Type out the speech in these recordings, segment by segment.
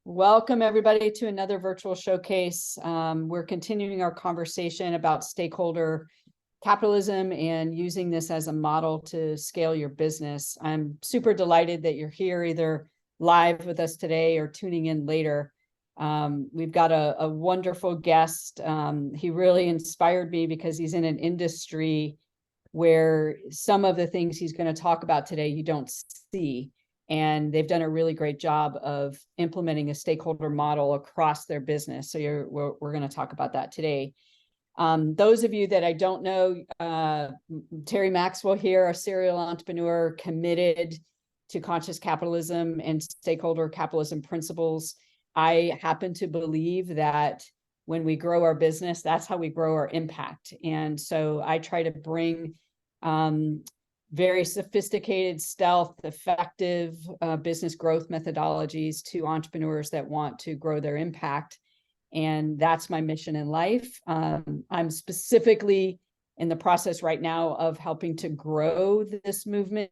Welcome, everybody, to another virtual showcase. We're continuing our conversation about stakeholder capitalism and using this as a model to scale your business. I'm super delighted that you're here, either live with us today or tuning in later. We've got a wonderful guest. He really inspired me because he's in an industry where some of the things he's going to talk about today you don't see. And they've done a really great job of implementing a stakeholder model across their business. So we're going to talk about that today. Those of you that I don't know, Terry Maxwell here, a serial entrepreneur committed to conscious capitalism and stakeholder capitalism principles. I happen to believe that when we grow our business, that's how we grow our impact. And so I try to bring very sophisticated, stealth, effective business growth methodologies to entrepreneurs that want to grow their impact. And that's my mission in life. I'm specifically in the process right now of helping to grow this movement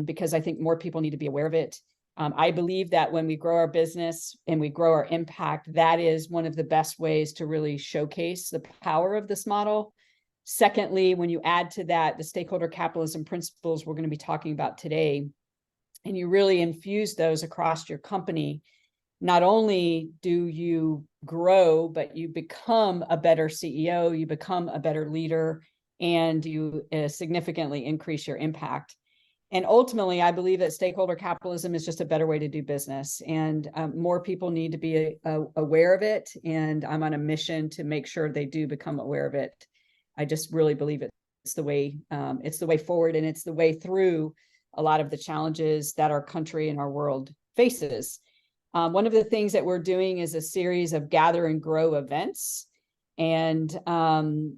because I think more people need to be aware of it. I believe that when we grow our business and we grow our impact, that is one of the best ways to really showcase the power of this model. Secondly, when you add to that the stakeholder capitalism principles we're going to be talking about today, and you really infuse those across your company, not only do you grow, but you become a better CEO, you become a better leader, and you significantly increase your impact. And ultimately, I believe that stakeholder capitalism is just a better way to do business, and more people need to be aware of it. And I'm on a mission to make sure they do become aware of it. I just really believe it's the way forward, and it's the way through a lot of the challenges that our country and our world faces. One of the things that we're doing is a series of gather and grow events, and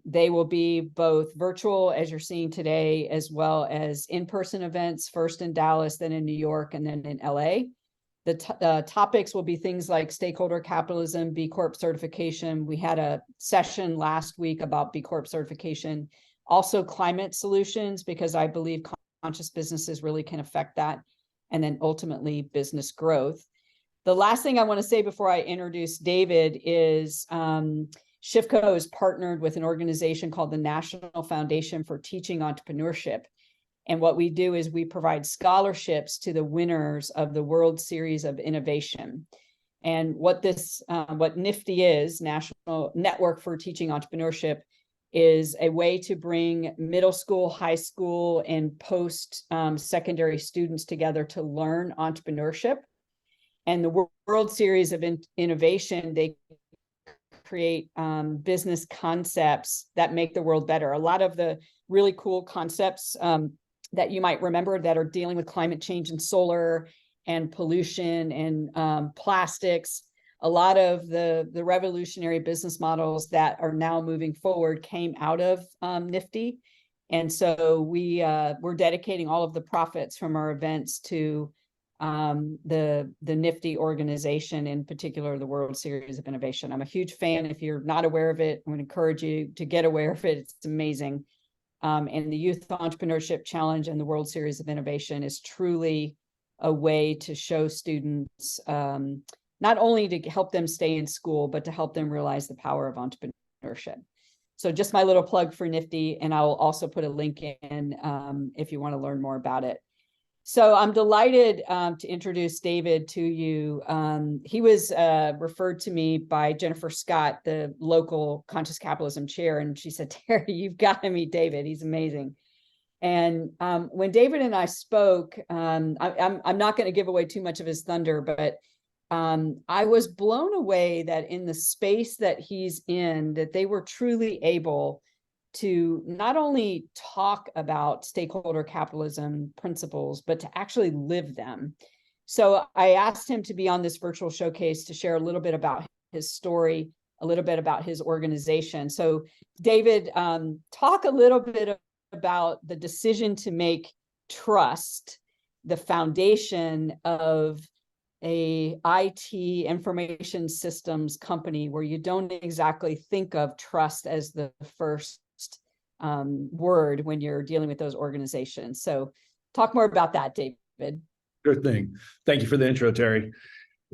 they will be both virtual, as you're seeing today, as well as in-person events, first in Dallas, then in New York, and then in LA. The topics will be things like stakeholder capitalism, B Corp certification. We had a session last week about B Corp certification, also climate solutions, because I believe conscious businesses really can affect that, and then ultimately business growth. The last thing I want to say before I introduce David is SHIFCO has partnered with an organization called the National Foundation for Teaching Entrepreneurship. And what we do is we provide scholarships to the winners of the World Series of Innovation. And what NIFTY is, National Network for Teaching Entrepreneurship, is a way to bring middle school, high school, and post-secondary students together to learn entrepreneurship. And the World Series of Innovation, they create business concepts that make the world better. A lot of the really cool concepts that you might remember that are dealing with climate change and solar and pollution and plastics. A lot of the revolutionary business models that are now moving forward came out of NIFTY. And so we're dedicating all of the profits from our events to the NIFTY organization, in particular, the World Series of Innovation. I'm a huge fan. If you're not aware of it, I would encourage you to get aware of it. It's amazing. And the Youth Entrepreneurship Challenge and the World Series of Innovation is truly a way to show students, not only to help them stay in school, but to help them realize the power of entrepreneurship. So just my little plug for NIFTY, and I'll also put a link in if you want to learn more about it. So I'm delighted to introduce David to you. He was referred to me by Jennifer Scott, the local conscious capitalism chair, and she said, "Terry, you've got to meet David. He's amazing." And when David and I spoke, I'm not going to give away too much of his thunder, but I was blown away that in the space that he's in, that they were truly able to not only talk about stakeholder capitalism principles, but to actually live them. So I asked him to be on this virtual showcase to share a little bit about his story, a little bit about his organization. So David, talk a little bit about the decision to make trust the foundation of a IT information systems company, where you don't exactly think of trust as the first word when you're dealing with those organizations. So talk more about that, David. Sure thing. Thank you for the intro, Terry.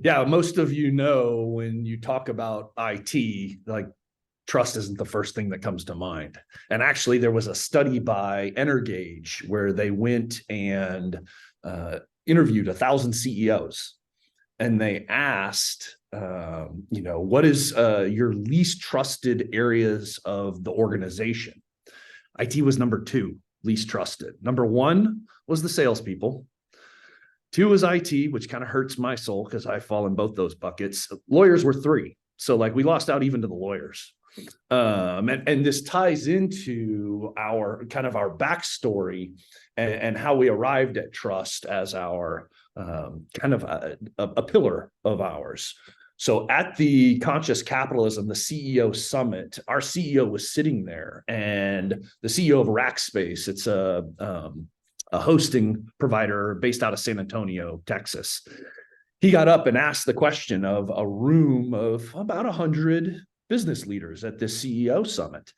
Yeah, most of you know when you talk about IT, like trust isn't the first thing that comes to mind. And actually, there was a study by Energage where they went and interviewed 1,000 CEOs, and they asked, what is your least trusted areas of the organization? IT was number 2, least trusted. Number 1 was the salespeople. 2 was IT, which kind of hurts my soul because I fall in both those buckets. Lawyers were 3. So like we lost out even to the lawyers. And this ties into our kind of our backstory and how we arrived at trust as our kind of a pillar of ours. So at the Conscious Capitalism, the CEO Summit, our CEO was sitting there, and the CEO of Rackspace, it's a hosting provider based out of San Antonio, Texas. He got up and asked the question of a room of about 100 business leaders at this CEO Summit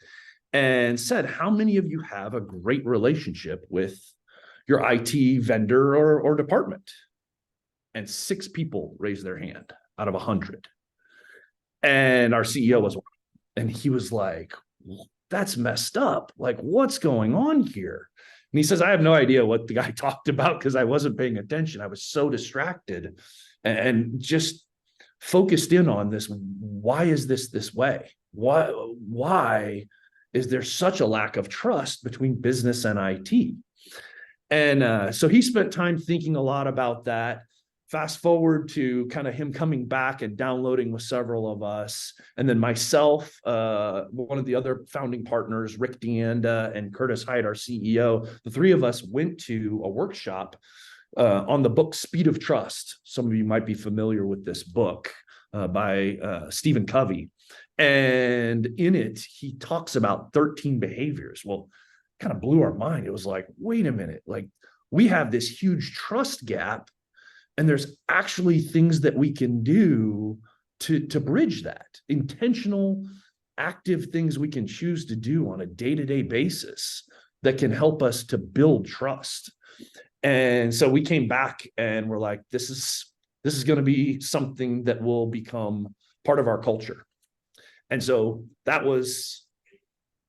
and said, how many of you have a great relationship with your IT vendor or department? And 6 people raised their hand out of 100. And our CEO was one. And he was like, that's messed up. Like, what's going on here? And he says, I have no idea what the guy talked about because I wasn't paying attention. I was so distracted and just focused in on this. Why is this way? Why is there such a lack of trust between business and IT? And so he spent time thinking a lot about that. Fast forward to kind of him coming back and downloading with several of us. And then myself, one of the other founding partners, Rick Deanda and Curtis Hyde, our CEO, the 3 of us went to a workshop on the book Speed of Trust. Some of you might be familiar with this book by Stephen Covey. And in it, he talks about 13 behaviors. Well, kind of blew our mind. It was like, wait a minute, like we have this huge trust gap, and there's actually things that we can do to bridge that. Intentional, active things we can choose to do on a day-to-day basis that can help us to build trust. And so we came back and we're like, this is going to be something that will become part of our culture. And so that was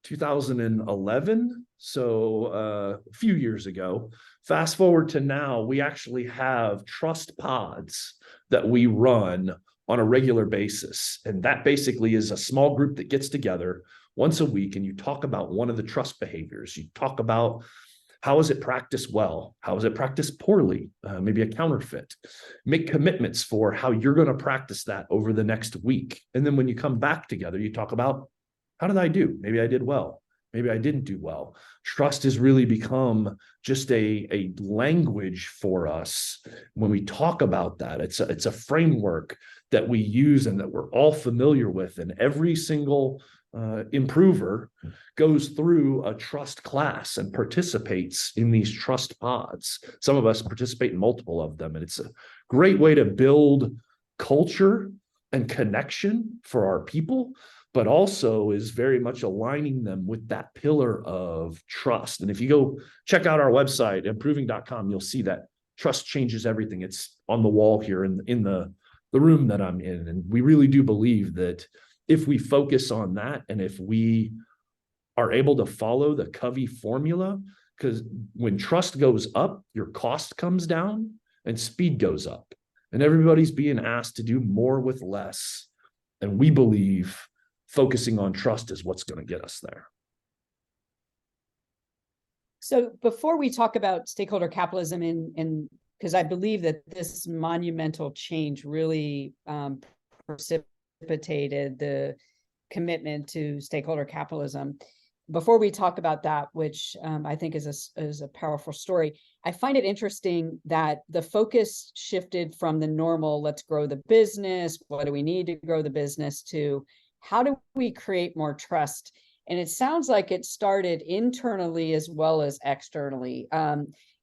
2011. So a few years ago. Fast forward to now, we actually have trust pods that we run on a regular basis. And that basically is a small group that gets together once a week and you talk about one of the trust behaviors. You talk about how is it practiced well? How is it practiced poorly? Maybe a counterfeit. Make commitments for how you're going to practice that over the next week. And then when you come back together, you talk about, how did I do? Maybe I did well. Maybe I didn't do well. Trust has really become just a language for us. When we talk about that, it's a framework that we use and that we're all familiar with. And every single improver goes through a trust class and participates in these trust pods. Some of us participate in multiple of them. And it's a great way to build culture and connection for our people, but also is very much aligning them with that pillar of trust. And if you go check out our website, improving.com, you'll see that trust changes everything. It's on the wall here in the room that I'm in. And we really do believe that if we focus on that and if we are able to follow the Covey formula, because when trust goes up, your cost comes down and speed goes up. And everybody's being asked to do more with less. And we believe focusing on trust is what's going to get us there. So before we talk about stakeholder capitalism, and because I believe that this monumental change really precipitated the commitment to stakeholder capitalism. Before we talk about that, which I think is a powerful story, I find it interesting that the focus shifted from the normal, let's grow the business, what do we need to grow the business, to how do we create more trust? And it sounds like it started internally as well as externally.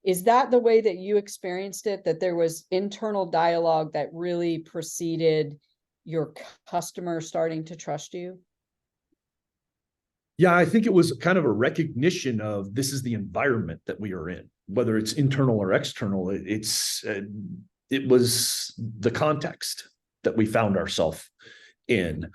Is that the way that you experienced it, that there was internal dialogue that really preceded your customer starting to trust you? Yeah, I think it was kind of a recognition of this is the environment that we are in. whether it's internal or external, it was the context that we found ourselves in,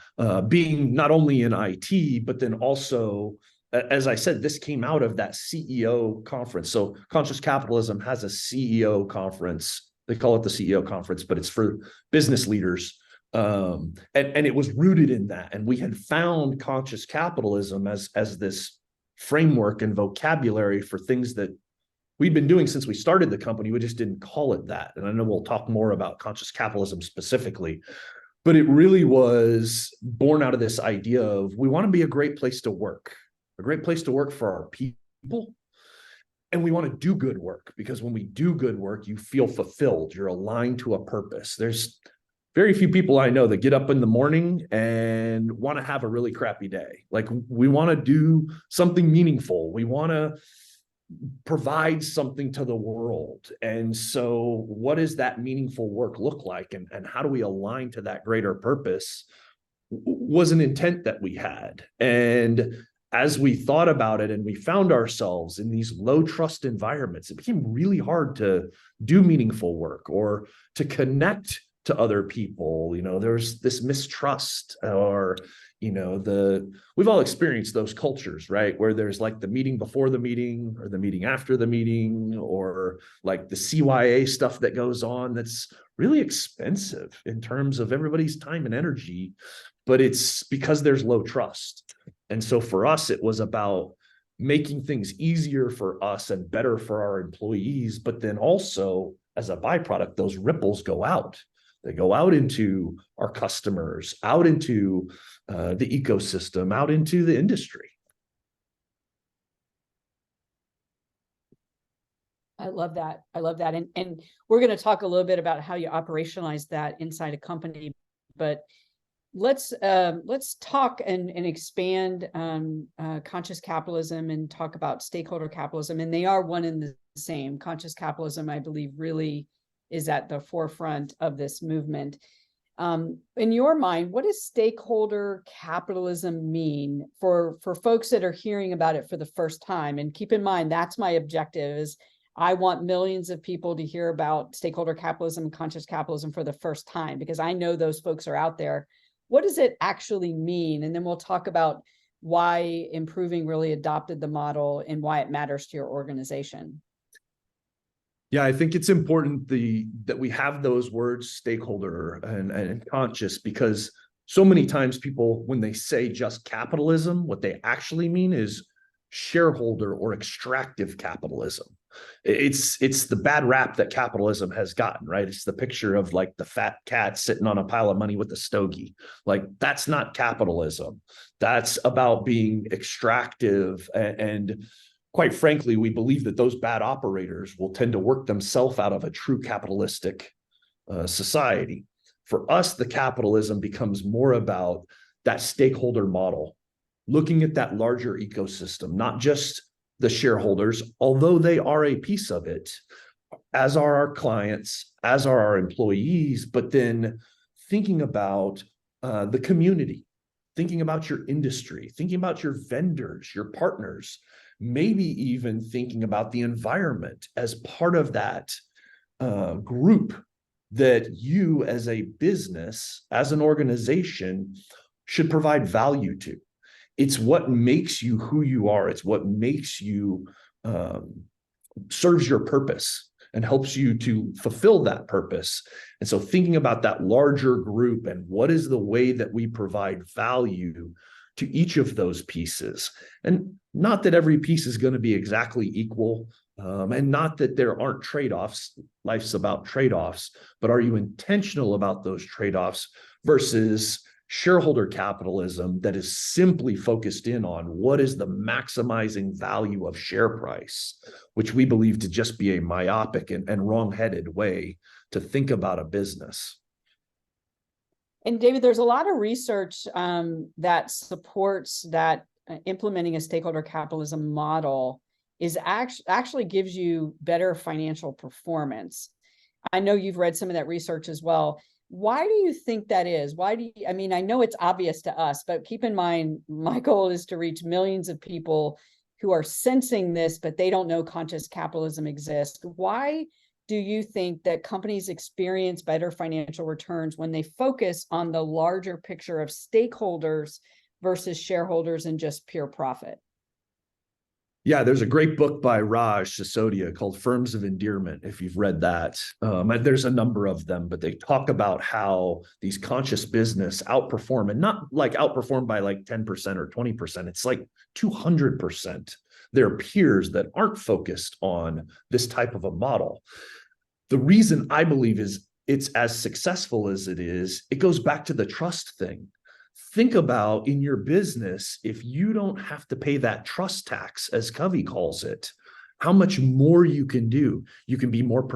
being not only in IT, but then also, as I said, this came out of that CEO conference. So Conscious Capitalism has a CEO conference. They call it the CEO conference, but it's for business leaders. And it was rooted in that. And we had found conscious capitalism as this framework and vocabulary for things that we'd been doing since we started the company. We just didn't call it that. And I know we'll talk more about conscious capitalism specifically, but it really was born out of this idea of we want to be a great place to work for our people. And we want to do good work, because when we do good work, you feel fulfilled. You're aligned to a purpose. There's very few people I know that get up in the morning and want to have a really crappy day. Like, we want to do something meaningful. We want to provide something to the world. And so what does that meaningful work look like? And how do we align to that greater purpose was an intent that we had. And as we thought about it and we found ourselves in these low trust environments, it became really hard to do meaningful work or to connect to other people. There's this mistrust, or we've all experienced those cultures, right? Where there's like the meeting before the meeting or the meeting after the meeting, or like the CYA stuff that goes on that's really expensive in terms of everybody's time and energy, but it's because there's low trust. And so for us, it was about making things easier for us and better for our employees, but then also as a byproduct, those ripples go out. They go out into our customers, out into the ecosystem, out into the industry. I love that. And we're going to talk a little bit about how you operationalize that inside a company, but let's talk and expand conscious capitalism and talk about stakeholder capitalism. And they are one and the same. Conscious capitalism, I believe, really is at the forefront of this movement. In your mind, what does stakeholder capitalism mean for folks that are hearing about it for the first time? And keep in mind, that's my objective, is I want millions of people to hear about stakeholder capitalism and conscious capitalism for the first time, because I know those folks are out there. What does it actually mean? And then we'll talk about why Improving really adopted the model and why it matters to your organization. Yeah, I think it's important that we have those words, stakeholder and conscious, because so many times people, when they say just capitalism, what they actually mean is shareholder or extractive capitalism. It's the bad rap that capitalism has gotten, right? It's the picture of like the fat cat sitting on a pile of money with a stogie. Like, that's not capitalism. That's about being extractive. And quite frankly, we believe that those bad operators will tend to work themselves out of a true capitalistic society. For us, the capitalism becomes more about that stakeholder model, looking at that larger ecosystem, not just the shareholders, although they are a piece of it, as are our clients, as are our employees, but then thinking about the community, thinking about your industry, thinking about your vendors, your partners, maybe even thinking about the environment as part of that group that you as a business, as an organization, should provide value to. It's what makes you who you are. It's what makes you, serves your purpose and helps you to fulfill that purpose. And so thinking about that larger group and what is the way that we provide value to each of those pieces. And not that every piece is going to be exactly equal, and not that there aren't trade-offs. Life's about trade-offs, but are you intentional about those trade-offs versus shareholder capitalism that is simply focused in on what is the maximizing value of share price, which we believe to just be a myopic and wrong-headed way to think about a business. And David, there's a lot of research that supports that implementing a stakeholder capitalism model is actually gives you better financial performance. I know you've read some of that research as well. Why do you think that is? I mean, I know it's obvious to us, but keep in mind, my goal is to reach millions of people who are sensing this, but they don't know conscious capitalism exists. Why do you think that companies experience better financial returns when they focus on the larger picture of stakeholders versus shareholders and just pure profit? Yeah, there's a great book by Raj Sisodia called Firms of Endearment, if you've read that. There's a number of them, but they talk about how these conscious business outperform, and not like outperform by like 10% or 20%. It's like 200% their peers that aren't focused on this type of a model. The reason I believe is it's as successful as it is, it goes back to the trust thing. Think about in your business, if you don't have to pay that trust tax, as Covey calls it, how much more you can do. You can be more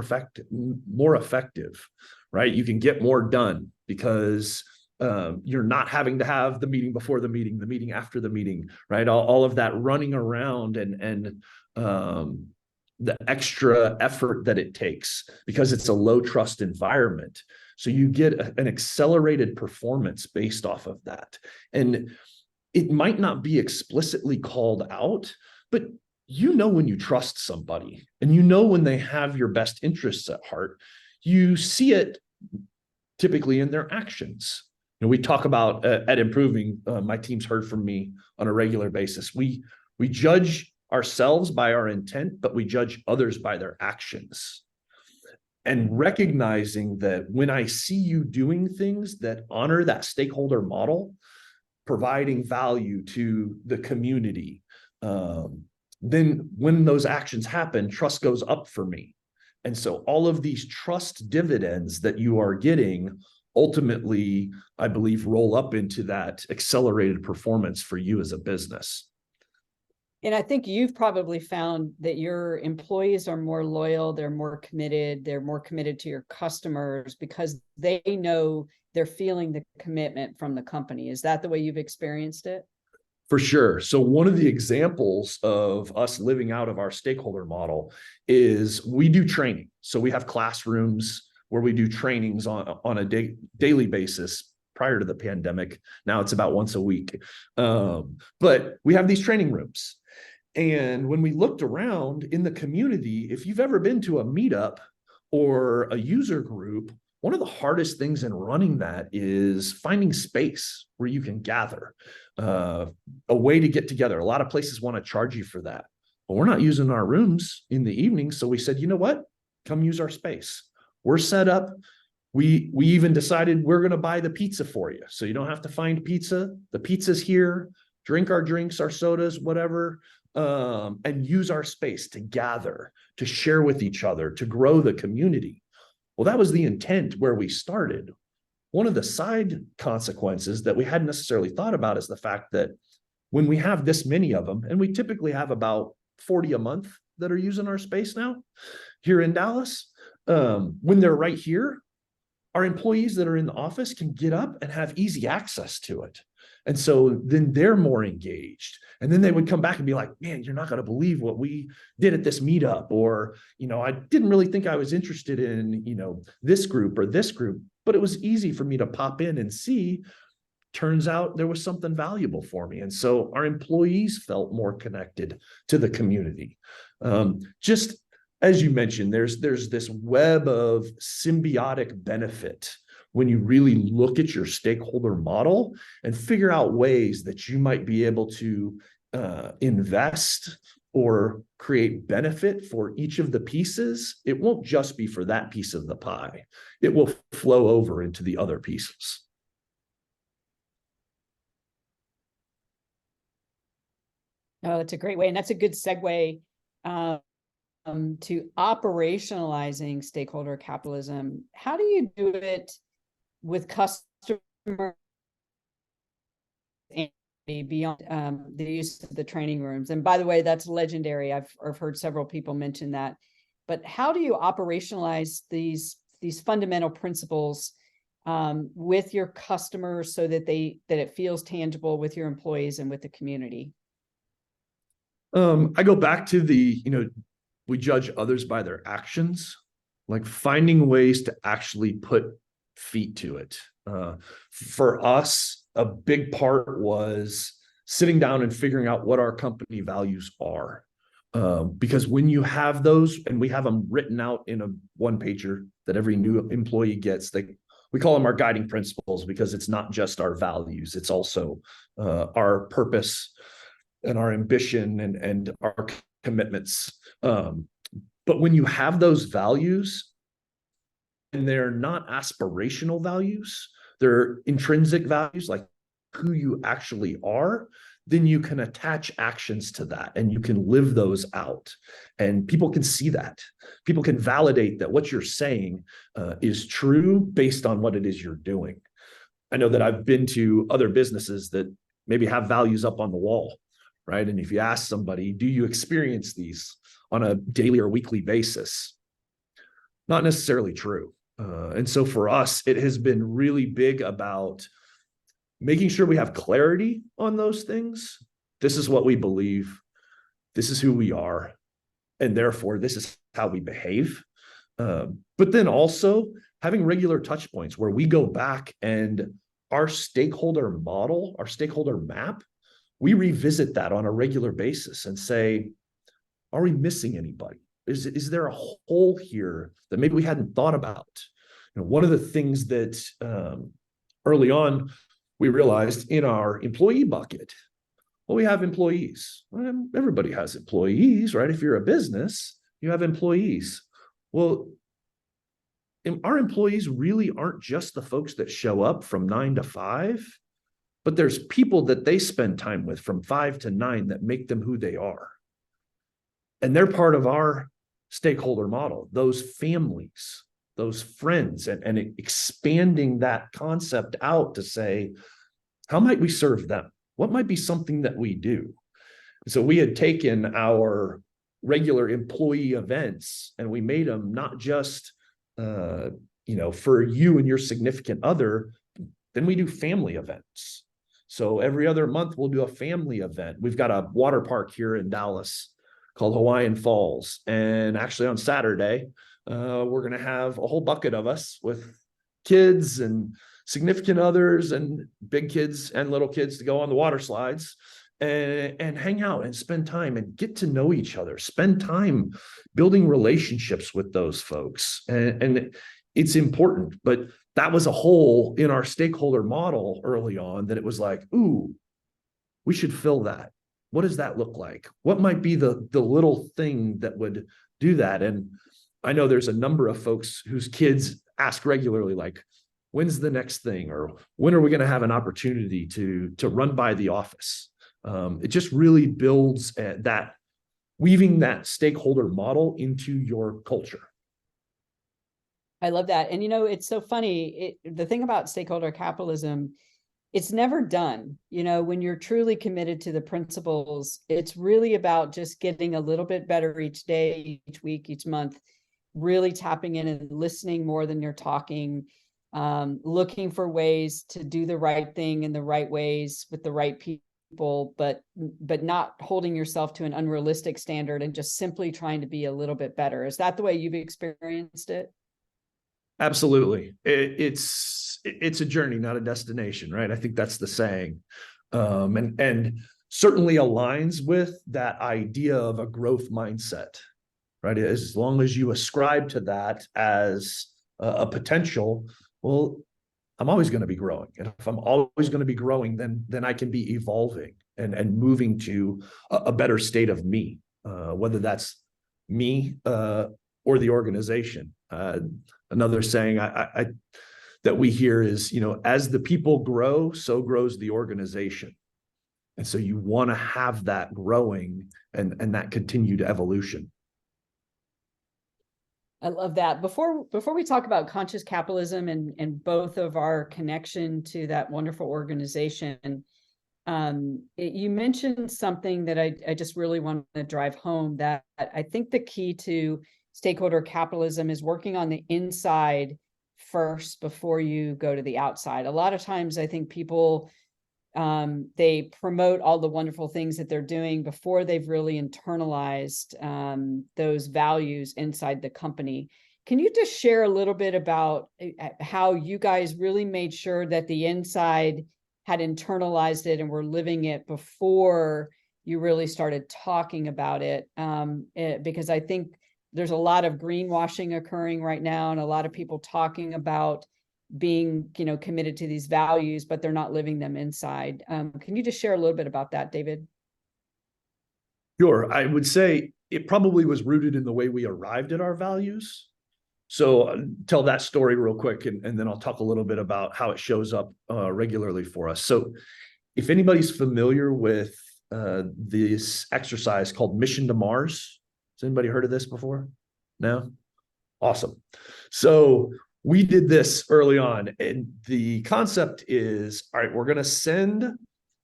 effective, right? You can get more done because you're not having to have the meeting before the meeting after the meeting, right? All of that running around and the extra effort that it takes because it's a low trust environment. So you get an accelerated performance based off of that. And it might not be explicitly called out, but you know when you trust somebody and you know when they have your best interests at heart. You see it typically in their actions. You know, we talk about at Improving, my team's heard from me on a regular basis. We judge ourselves by our intent, but we judge others by their actions. And recognizing that when I see you doing things that honor that stakeholder model, providing value to the community, then when those actions happen, trust goes up for me. And so all of these trust dividends that you are getting ultimately, I believe, roll up into that accelerated performance for you as a business. And I think you've probably found that your employees are more loyal, they're more committed to your customers because they know they're feeling the commitment from the company. Is that the way you've experienced it? For sure. So one of the examples of us living out of our stakeholder model is we do training. So we have classrooms where we do trainings on a daily basis. Prior to the pandemic, now it's about once a week. But we have these training rooms. And when we looked around in the community, if you've ever been to a meetup or a user group, one of the hardest things in running that is finding space where you can gather, a way to get together. A lot of places want to charge you for that. But we're not using our rooms in the evening. So we said, you know what? Come use our space. We're set up. We even decided we're going to buy the pizza for you. So you don't have to find pizza. The pizza's here. Drink our drinks, our sodas, whatever. And use our space to gather, to share with each other, to grow the community. Well, that was the intent where we started. One of the side consequences that we hadn't necessarily thought about is the fact that when we have this many of them, and we typically have about 40 a month that are using our space now here in Dallas, when they're right here, our employees that are in the office can get up and have easy access to it. And so then they're more engaged. And then they would come back and be like, man, you're not going to believe what we did at this meetup. Or, you know, I didn't really think I was interested in, you know, this group or this group, but it was easy for me to pop in and see. Turns out there was something valuable for me. And so our employees felt more connected to the community. Just as you mentioned, there's this web of symbiotic benefit when you really look at your stakeholder model and figure out ways that you might be able to invest or create benefit for each of the pieces. It won't just be for that piece of the pie. It will flow over into the other pieces. Oh, that's a great way. And that's a good segue to operationalizing stakeholder capitalism. How do you do it with customers and beyond the use of the training rooms? And by the way, that's legendary. I've heard several people mention that. But how do you operationalize these fundamental principles with your customers so that it feels tangible with your employees and with the community? I go back to we judge others by their actions, like finding ways to actually put feet to it. For us, a big part was sitting down and figuring out what our company values are. Because when you have those, and we have them written out in a one-pager that every new employee gets, we call them our guiding principles, because it's not just our values, it's also our purpose and our ambition and our commitments. But when you have those values, and they're not aspirational values, they're intrinsic values, like who you actually are, then you can attach actions to that and you can live those out. And people can see that. People can validate that what you're saying is true based on what it is you're doing. I know that I've been to other businesses that maybe have values up on the wall, right? And if you ask somebody, do you experience these on a daily or weekly basis? Not necessarily true. And so for us, it has been really big about making sure we have clarity on those things. This is what we believe. This is who we are. And therefore, this is how we behave. But then also having regular touch points where we go back and our stakeholder model, our stakeholder map, we revisit that on a regular basis and say, are we missing anybody? Is there a hole here that maybe we hadn't thought about? One of the things that early on we realized in our employee bucket, well, we have employees. Well, everybody has employees, right? If you're a business, you have employees. Well, our employees really aren't just the folks that show up from 9 to 5, but there's people that they spend time with from 5 to 9 that make them who they are. And they're part of our stakeholder model, those families, those friends, and expanding that concept out to say, how might we serve them? What might be something that we do? So we had taken our regular employee events and we made them not just, for you and your significant other, then we do family events. So every other month we'll do a family event. We've got a water park here in Dallas called Hawaiian Falls. And actually on Saturday, we're going to have a whole bucket of us with kids and significant others and big kids and little kids to go on the water slides and hang out and spend time and get to know each other, spend time building relationships with those folks. And it's important, but that was a hole in our stakeholder model early on that it was like, ooh, we should fill that. What does that look like? What might be the little thing that would do that? And I know there's a number of folks whose kids ask regularly, like, when's the next thing? Or when are we going to have an opportunity to run by the office? It just really builds that, weaving that stakeholder model into your culture. I love that. And, it's so funny. The thing about stakeholder capitalism, it's never done. When you're truly committed to the principles, it's really about just getting a little bit better each day, each week, each month, really tapping in and listening more than you're talking, looking for ways to do the right thing in the right ways with the right people, but not holding yourself to an unrealistic standard and just simply trying to be a little bit better. Is that the way you've experienced it? Absolutely. It's a journey, not a destination, right? I think that's the saying. And certainly aligns with that idea of a growth mindset, right? As long as you ascribe to that as a potential, well, I'm always going to be growing. And if I'm always going to be growing, then I can be evolving and moving to a better state of me, whether that's me or the organization. Another saying that we hear is, as the people grow, so grows the organization. And so you want to have that growing and that continued evolution. I love that. Before we talk about conscious capitalism and both of our connection to that wonderful organization, you mentioned something that I just really want to drive home, that I think the key to stakeholder capitalism is working on the inside first before you go to the outside. A lot of times I think people, they promote all the wonderful things that they're doing before they've really internalized those values inside the company. Can you just share a little bit about how you guys really made sure that the inside had internalized it and were living it before you really started talking about it. Because I think there's a lot of greenwashing occurring right now, and a lot of people talking about being, committed to these values, but they're not living them inside. Can you just share a little bit about that, David? Sure. I would say it probably was rooted in the way we arrived at our values. So tell that story real quick, and then I'll talk a little bit about how it shows up regularly for us. So if anybody's familiar with this exercise called Mission to Mars, has anybody heard of this before? No? Awesome. So we did this early on, and the concept is, all right, we're going to send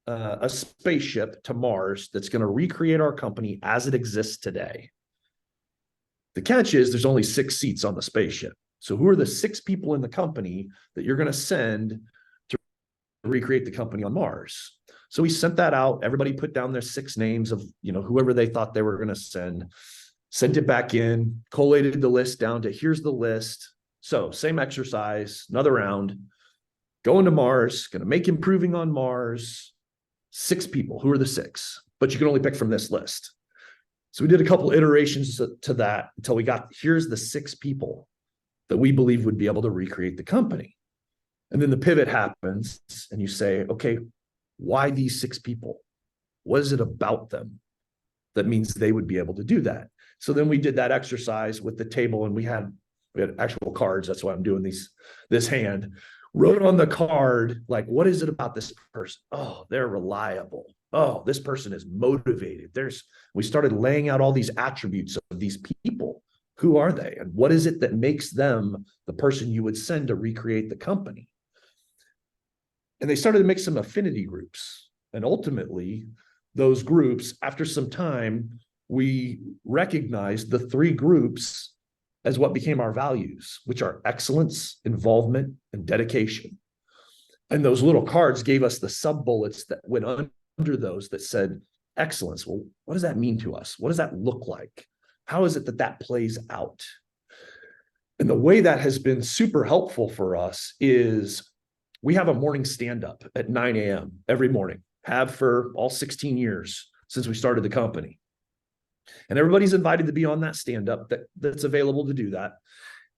a spaceship to Mars that's going to recreate our company as it exists today. The catch is there's only 6 seats on the spaceship. So who are the 6 people in the company that you're going to send to recreate the company on Mars? So we sent that out. Everybody put down their 6 names of, whoever they thought they were going to send, sent it back in, collated the list down to here's the list. So same exercise, another round, going to Mars, going to make improving on Mars. 6 people. Who are the 6? But you can only pick from this list. So we did a couple iterations to that until we got, here's the 6 people that we believe would be able to recreate the company. And then the pivot happens and you say, okay, why these 6 people? What is it about them that means they would be able to do that? So then we did that exercise with the table, and we had actual cards. That's why I'm doing this hand. Wrote on the card, like, what is it about this person? Oh, they're reliable. Oh, this person is motivated. We started laying out all these attributes of these people. Who are they? And what is it that makes them the person you would send to recreate the company? And they started to make some affinity groups. And ultimately, those groups, after some time, we recognized the 3 groups as what became our values, which are excellence, involvement, and dedication. And those little cards gave us the sub-bullets that went under those that said excellence. Well, what does that mean to us? What does that look like? How is it that plays out? And the way that has been super helpful for us is we have a morning stand-up at 9 a.m. every morning, have for all 16 years since we started the company. And everybody's invited to be on that stand-up that's available to do that.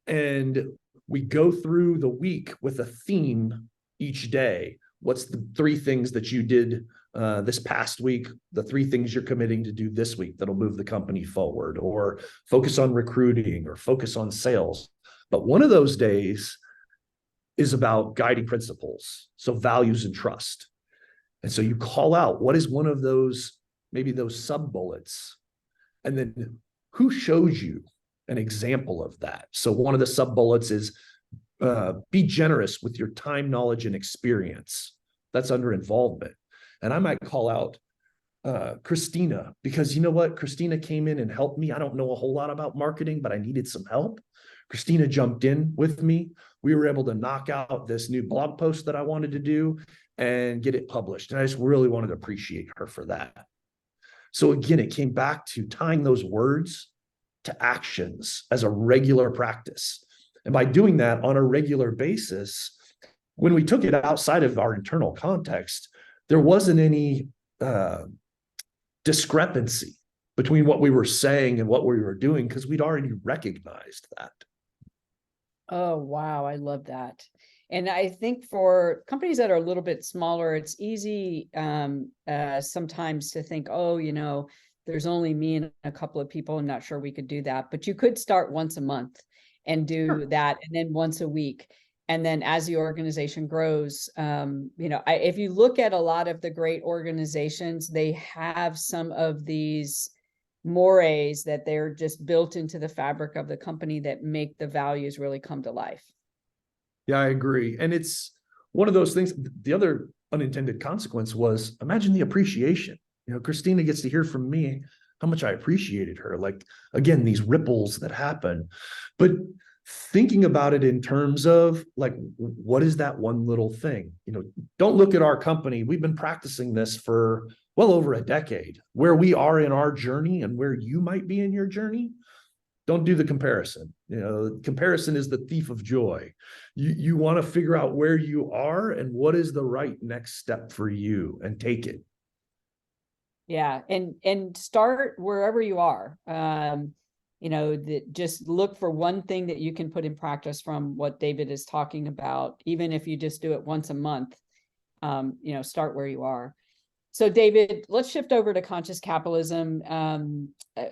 And we go through the week with a theme each day. What's the 3 things that you did this past week, the 3 things you're committing to do this week that'll move the company forward, or focus on recruiting or focus on sales. But one of those days is about guiding principles, so values and trust. And so you call out, what is one of those, maybe those sub-bullets? And then who shows you an example of that? So one of the sub-bullets is be generous with your time, knowledge, and experience. That's under involvement. And I might call out Christina, because you know what? Christina came in and helped me. I don't know a whole lot about marketing, but I needed some help. Christina jumped in with me. We were able to knock out this new blog post that I wanted to do and get it published. And I just really wanted to appreciate her for that. So again, it came back to tying those words to actions as a regular practice. And by doing that on a regular basis, when we took it outside of our internal context, there wasn't any discrepancy between what we were saying and what we were doing, because we'd already recognized that. Oh, wow. I love that. And I think for companies that are a little bit smaller, it's easy sometimes to think, oh, there's only me and a couple of people. I'm not sure we could do that. But you could start once a month and do that, and then once a week. And then as the organization grows, if you look at a lot of the great organizations, they have some of these mores that they're just built into the fabric of the company that make the values really come to life. Yeah, I agree. And it's one of those things. The other unintended consequence was, imagine the appreciation. Christina gets to hear from me how much I appreciated her. Like, again, these ripples that happen. But thinking about it in terms of, like, what is that one little thing? Don't look at our company. We've been practicing this for well over a decade. Where we are in our journey and where you might be in your journey, Don't do the comparison. Comparison is the thief of joy. You want to figure out where you are and what is the right next step for you, and take it. Yeah, and start wherever you are. Just look for one thing that you can put in practice from what David is talking about, even if you just do it once a month. Start where you are. So David, let's shift over to conscious capitalism.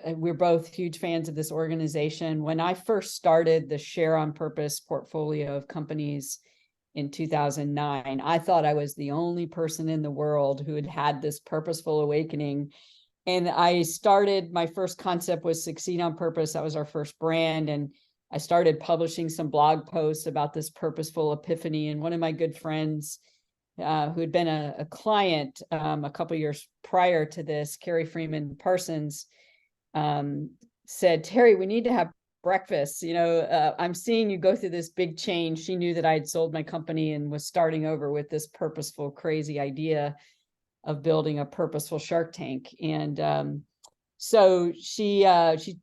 We're both huge fans of this organization. When I first started the Share on Purpose portfolio of companies in 2009, I thought I was the only person in the world who had had this purposeful awakening. And I started, my first concept was Succeed on Purpose. That was our first brand. And I started publishing some blog posts about this purposeful epiphany. And one of my good friends, who had been a client a couple of years prior to this, Carrie Freeman Parsons, said, Terry, we need to have breakfast. I'm seeing you go through this big change. She knew that I had sold my company and was starting over with this purposeful, crazy idea of building a purposeful Shark Tank. And so she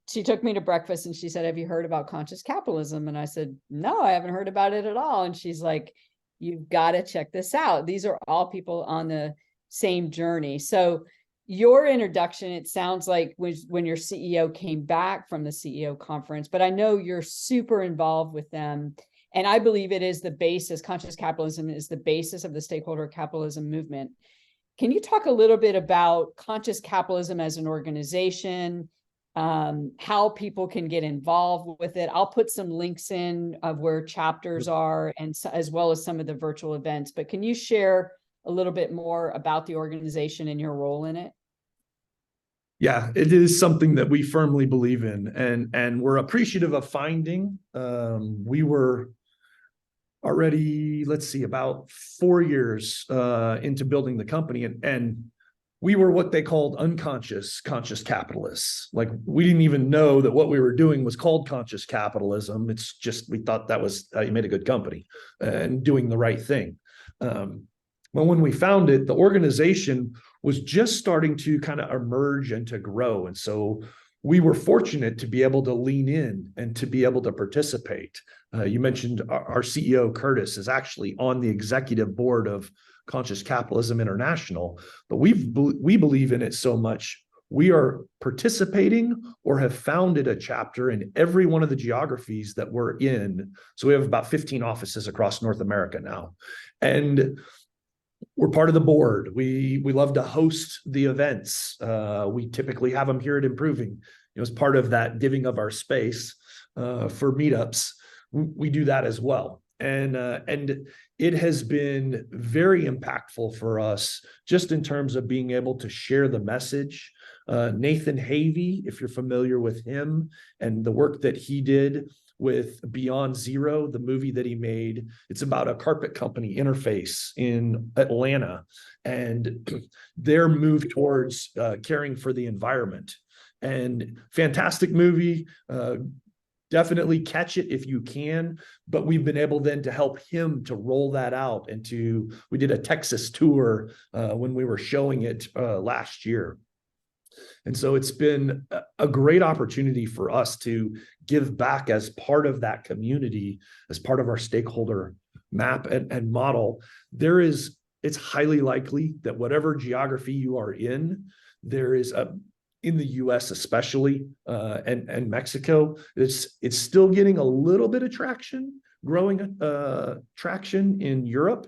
took me to breakfast and she said, have you heard about conscious capitalism? And I said, no, I haven't heard about it at all. And she's like, you've got to check this out. These are all people on the same journey. So your introduction, it sounds like when your CEO came back from the CEO conference, but I know you're super involved with them. And I believe it is the basis, conscious capitalism is the basis of the stakeholder capitalism movement. Can you talk a little bit about conscious capitalism as an organization, how people can get involved with it? I'll put some links in of where chapters are, and as well as some of the virtual events. But can you share a little bit more about the organization and your role in it? Yeah, it is something that we firmly believe in, and we're appreciative of finding. We were already, let's see, about 4 years into building the company, and we were what they called conscious capitalists. Like, we didn't even know that what we were doing was called conscious capitalism. It's just, we thought that was how you made a good company and doing the right thing. But when we found it, the organization was just starting to kind of emerge and to grow. And so we were fortunate to be able to lean in and to be able to participate. You mentioned our CEO, Curtis, is actually on the executive board of Conscious Capitalism International, but we believe in it so much. We are participating or have founded a chapter in every one of the geographies that we're in. So we have about 15 offices across North America now. And we're part of the board. We love to host the events. We typically have them here at Improving. As part of that giving of our space for meetups, we do that as well. And it has been very impactful for us, just in terms of being able to share the message. Nathan Havey, if you're familiar with him and the work that he did with Beyond Zero, the movie that he made, it's about a carpet company, Interface, in Atlanta, and their move towards caring for the environment. And fantastic movie. Definitely catch it if you can. But we've been able then to help him to roll that out. And we did a Texas tour when we were showing it last year. And so it's been a great opportunity for us to give back as part of that community, as part of our stakeholder map and model. It's highly likely that whatever geography you are in, there is in the US especially, and Mexico, it's still getting a little bit of traction, growing traction in Europe.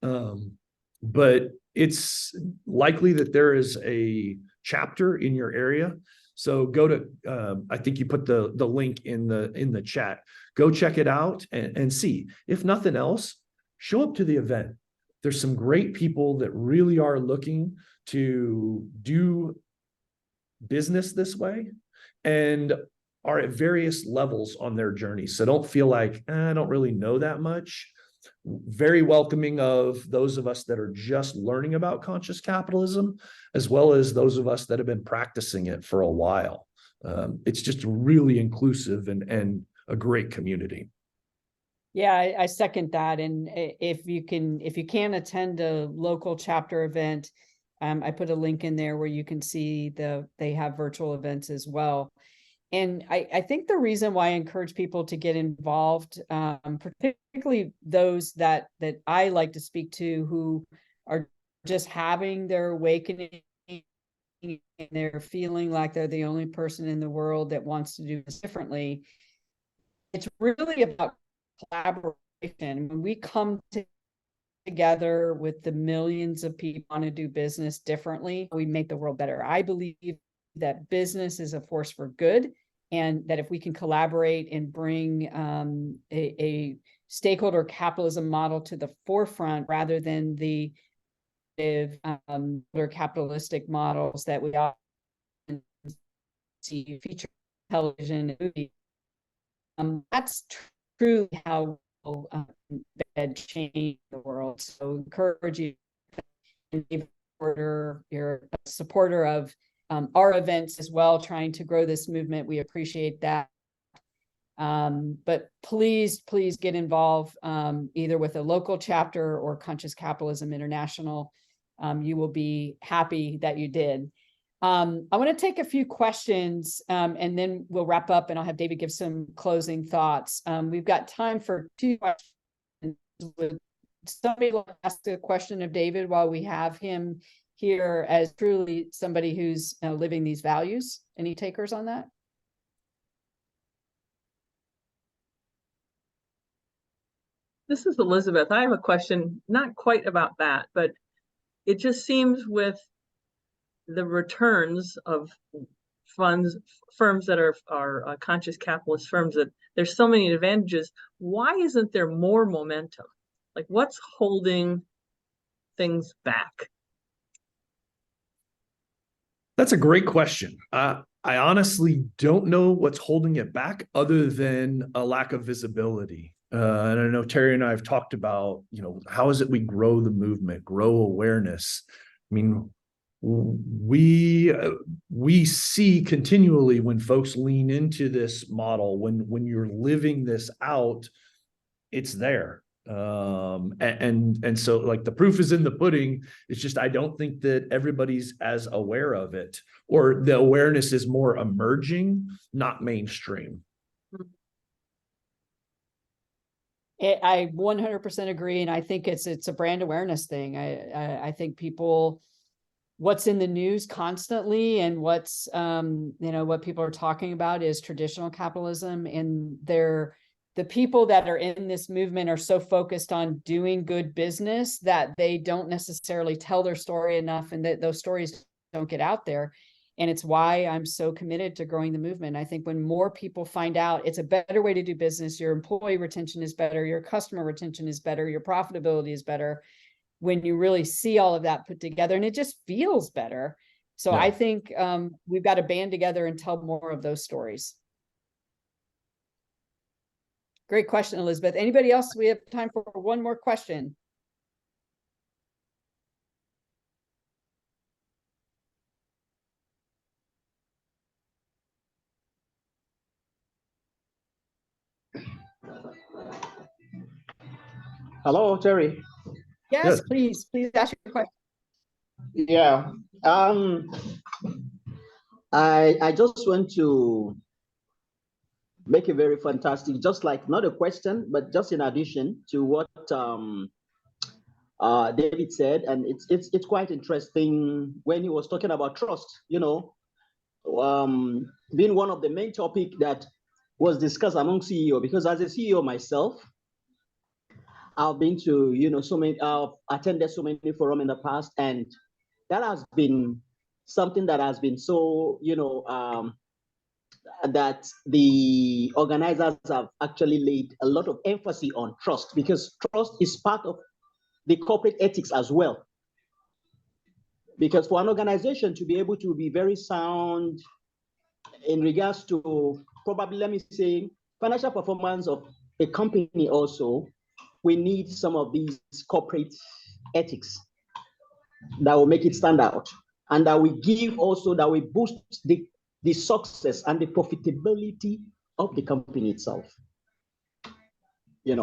But it's likely that there is a chapter in your area. So go to, I think you put the link in the chat. Go check it out and see. If nothing else, show up to the event. There's some great people that really are looking to do business this way and are at various levels on their journey. So don't feel like, I don't really know that much. Very welcoming of those of us that are just learning about conscious capitalism, as well as those of us that have been practicing it for a while. It's just really inclusive and a great community. Yeah, I second that. And if you can attend a local chapter event, I put a link in there where you can see they have virtual events as well. And I think the reason why I encourage people to get involved, particularly those that I like to speak to who are just having their awakening and they're feeling like they're the only person in the world that wants to do this differently. It's really about collaboration. When we come together with the millions of people who want to do business differently, we make the world better. I believe that business is a force for good, and that if we can collaborate and bring a stakeholder capitalism model to the forefront rather than the capitalistic models that we often see featured television and movies, that's truly how we'll change the world. So encourage you, you're a supporter of our events as well, trying to grow this movement. We appreciate that. But please get involved either with a local chapter or Conscious Capitalism International. You will be happy that you did. I want to take a few questions and then we'll wrap up and I'll have David give some closing thoughts. We've got time for 2 questions. Would somebody like to ask a question of David while we have him here as truly somebody who's living these values? Any takers on that? This is Elizabeth. I have a question, not quite about that, but it just seems with the returns of firms that are conscious capitalist firms, that there's so many advantages. Why isn't there more momentum? Like, what's holding things back? That's a great question. I honestly don't know what's holding it back other than a lack of visibility. And I know Terry and I have talked about, how is it we grow the movement, grow awareness? I mean, we see continually when folks lean into this model, when you're living this out, it's there. And so like the proof is in the pudding. It's just I don't think that everybody's as aware of it, or the awareness is more emerging, not mainstream. I 100% agree, and I think it's a brand awareness thing. I think people, what's in the news constantly and what's what people are talking about is traditional capitalism, and the people that are in this movement are so focused on doing good business that they don't necessarily tell their story enough, and that those stories don't get out there. And it's why I'm so committed to growing the movement. I think when more people find out it's a better way to do business, your employee retention is better, your customer retention is better, your profitability is better, when you really see all of that put together, and it just feels better. So yeah. I think we've got to band together and tell more of those stories. Great question, Elizabeth. Anybody else? We have time for one more question. Hello, Terry. Yes, please ask your question. Yeah. I just want to make a very fantastic, just like not a question, but just in addition to what David said, and it's quite interesting when he was talking about trust. Being one of the main topic that was discussed among CEO, because as a CEO myself, I've been to I've attended so many forums in the past, and that has been something that has been so that the organizers have actually laid a lot of emphasis on trust, because trust is part of the corporate ethics as well. Because for an organization to be able to be very sound in regards to, probably, let me say, financial performance of a company also, we need some of these corporate ethics that will make it stand out, and that we give also, that we boost the success and the profitability of the company itself.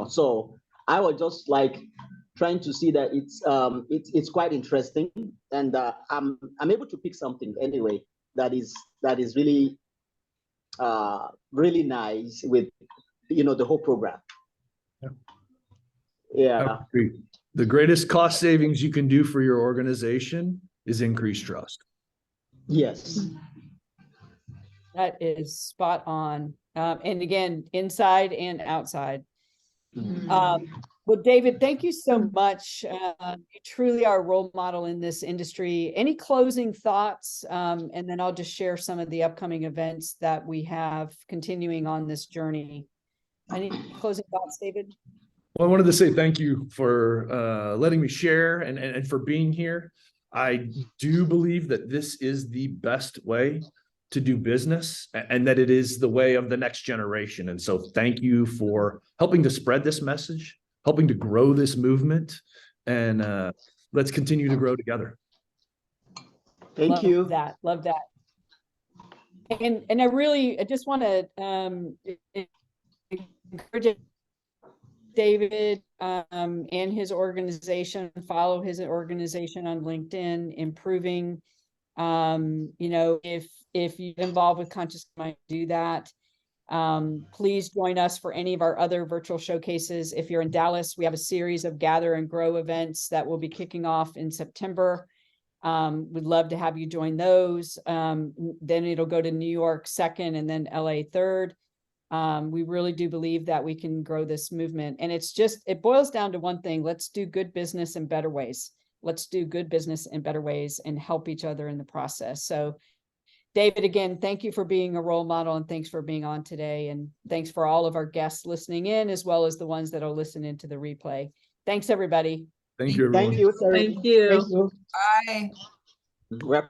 So I was just like trying to see that it's quite interesting, and I'm able to pick something anyway that is really really nice with, the whole program. I agree. The greatest cost savings you can do for your organization is increase trust. Yes. That is spot on. And again, inside and outside. Well, David, thank you so much. You truly are a role model in this industry. Any closing thoughts? And then I'll just share some of the upcoming events that we have continuing on this journey. Any closing thoughts, David? Well, I wanted to say thank you for letting me share and for being here. I do believe that this is the best way to do business and that it is the way of the next generation. And so thank you for helping to spread this message, helping to grow this movement, and let's continue to grow together. Thank you. Love that. And I just want to encourage David and his organization, follow his organization on LinkedIn, improving. If you're involved with Conscious Mind, do that. Please join us for any of our other virtual showcases. If you're in Dallas, we have a series of Gather and Grow events that will be kicking off in September. We'd love to have you join those. Then it'll go to New York second and then LA third. We really do believe that we can grow this movement. And it boils down to one thing. Let's do good business in better ways. Let's do good business in better ways and help each other in the process. So David, again, thank you for being a role model and thanks for being on today. And thanks for all of our guests listening in, as well as the ones that will listen into the replay. Thanks, everybody. Thank you, everyone. Thank you, Sarah. Thank you. Thank you. Bye. We're